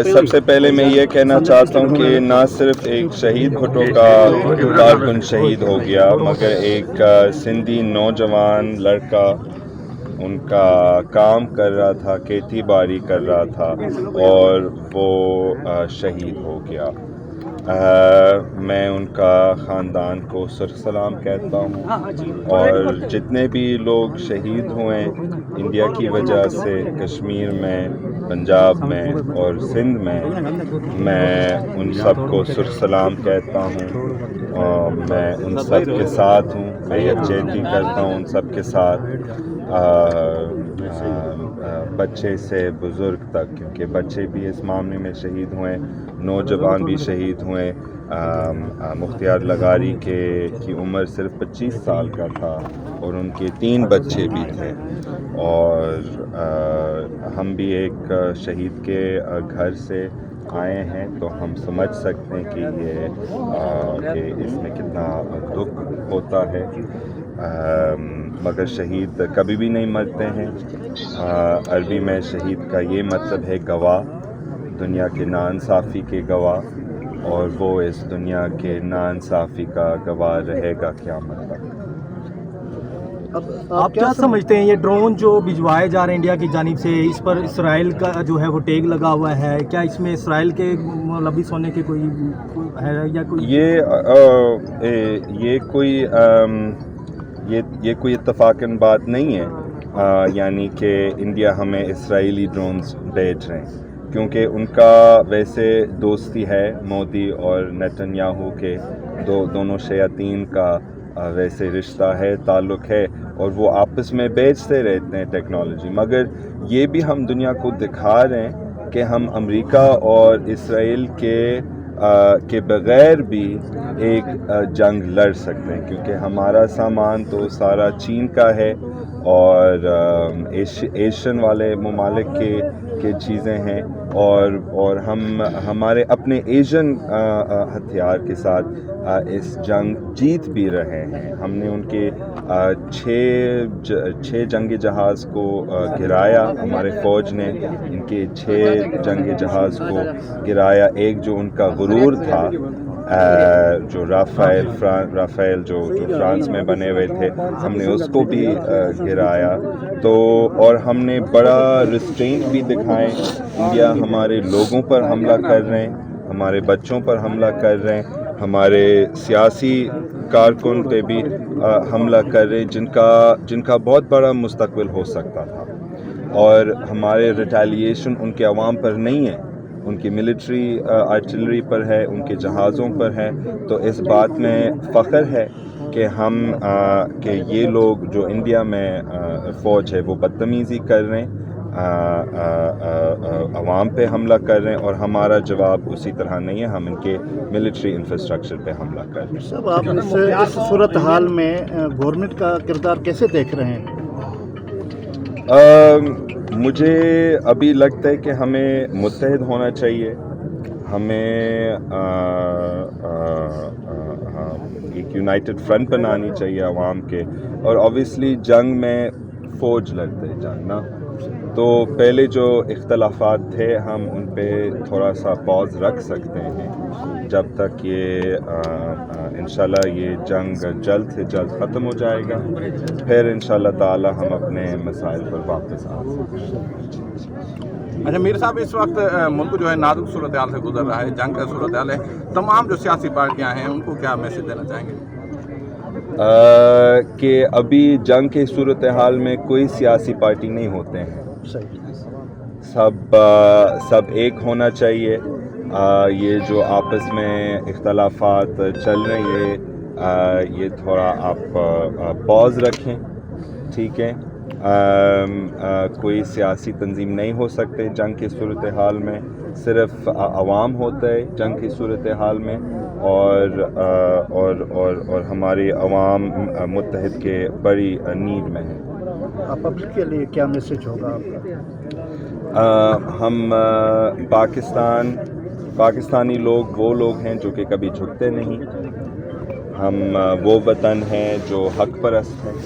سب سے پہلے میں یہ کہنا چاہتا ہوں کہ نہ صرف ایک شہید بھٹو کا کارکن شہید ہو گیا، مگر ایک سندھی نوجوان لڑکا ان کا کام کر رہا تھا، کھیتی باڑی کر رہا تھا اور وہ شہید ہو گیا۔ میں ان کا خاندان کو سرخ سلام کہتا ہوں، اور جتنے بھی لوگ شہید ہوئے انڈیا کی وجہ سے کشمیر میں، پنجاب میں اور سندھ میں ان سب کو سرخ سلام کہتا ہوں، اور میں ان سب کے ساتھ ہوں، میں یکجہتی کرتا ہوں ان سب کے ساتھ، بچے سے بزرگ تک، کیونکہ بچے بھی اس معاملے میں شہید ہوئے، نوجوان بھی شہید ہوئے۔ مختار لغاری کی عمر صرف 25 سال کا تھا اور ان کے 3 بچے بھی تھے، اور ہم بھی ایک شہید کے گھر سے آئے ہیں تو ہم سمجھ سکتے ہیں کہ اس میں کتنا دکھ ہوتا ہے، مگر شہید کبھی بھی نہیں مرتے ہیں۔ عربی میں شہید کا یہ مطلب ہے گواہ، دنیا کے ناانصافی کے گواہ، اور وہ اس دنیا کے ناانصافی کا گواہ رہے گا قیامت تک۔ آپ کیا سمجھتے ہیں یہ ڈرون جو بھجوائے جا رہے ہیں انڈیا کی جانب سے، اس پر اسرائیل کا جو ہے وہ ٹیگ لگا ہوا ہے، کیا اس میں اسرائیل کے ملوث ہونے کے کوئی ہے یا کوئی؟ یہ کوئی اتفاقاً بات نہیں ہے، یعنی کہ انڈیا ہمیں اسرائیلی ڈرونز بھیج رہے ہیں، کیونکہ ان کا ویسے دوستی ہے مودی اور نیتن یاہو کے، دونوں شیاطین کا ویسے رشتہ ہے، تعلق ہے، اور وہ آپس میں بیچتے رہتے ہیں ٹیکنالوجی، مگر یہ بھی ہم دنیا کو دکھا رہے ہیں کہ ہم امریکہ اور اسرائیل کے بغیر بھی ایک جنگ لڑ سکتے ہیں، کیونکہ ہمارا سامان تو سارا چین کا ہے اور ایشین والے ممالک کے چیزیں ہیں، اور ہم ہمارے اپنے ایشین ہتھیار کے ساتھ اس جنگ جیت بھی رہے ہیں۔ ہم نے ان کے 6 جنگی جہاز کو گرایا، ہمارے فوج نے ان کے 6 جنگی جہاز کو گرایا، ایک جو ان کا غرور تھا، جو رافیل جو فرانس میں بنے ہوئے تھے، ہم نے اس کو بھی گرایا، اور ہم نے بڑا ریسٹرینٹ بھی دکھائے۔ انڈیا ہمارے لوگوں پر حملہ کر رہے ہیں، ہمارے بچوں پر حملہ کر رہے ہیں، ہمارے سیاسی کارکن پہ بھی حملہ کر رہے ہیں، جن کا بہت بڑا مستقبل ہو سکتا تھا، اور ہمارے ریٹیلیشن ان کے عوام پر نہیں ہے، ان کی ملٹری آرٹلری پر ہے، ان کے جہازوں پر ہے۔ تو اس بات میں فخر ہے کہ یہ لوگ جو انڈیا میں فوج ہے وہ بدتمیزی کر رہے ہیں، عوام پہ حملہ کر رہے ہیں، اور ہمارا جواب اسی طرح نہیں ہے، ہم ان کے ملٹری انفراسٹرکچر پہ حملہ کر رہے ہیں۔ صاحب، آپ اس صورتحال میں گورنمنٹ کا کردار کیسے دیکھ رہے ہیں؟ مجھے ابھی لگتا ہے کہ ہمیں متحد ہونا چاہیے، ہمیں ایک یونائٹڈ فرنٹ بنانی چاہیے عوام کے، اور اوبیسلی جنگ میں فوج لڑتے ہیں جنگ نا، تو پہلے جو اختلافات تھے ہم ان پہ تھوڑا سا پاز رکھ سکتے ہیں جب تک یہ انشاءاللہ یہ جنگ جلد سے جلد ختم ہو جائے گا، پھر انشاءاللہ تعالی ہم اپنے مسائل پر واپس آ سکتے ہیں۔ اچھا میر صاحب، اس وقت ملک جو ہے نازک صورتحال سے گزر رہا ہے، جنگ کا صورتحال ہے، تمام جو سیاسی پارٹیاں ہیں ان کو کیا میسج دینا چاہیں گے؟ کہ ابھی جنگ کی صورتحال میں کوئی سیاسی پارٹی نہیں ہوتے ہیں، سب ایک ہونا چاہیے۔ یہ جو آپس میں اختلافات چل رہے ہیں یہ تھوڑا آپ پاز رکھیں، ٹھیک ہے؟ کوئی سیاسی تنظیم نہیں ہو سکتے جنگ کی صورتحال میں، صرف عوام ہوتا ہے جنگ کی صورتحال میں، اور ہماری عوام متحد کے بڑی نیڈ میں ہے۔ پبلک کے لیے کیا میسج ہوگا آپ کا؟ ہم پاکستانی لوگ وہ لوگ ہیں جو کہ کبھی جھکتے نہیں، ہم وہ وطن ہیں جو حق پرست ہیں،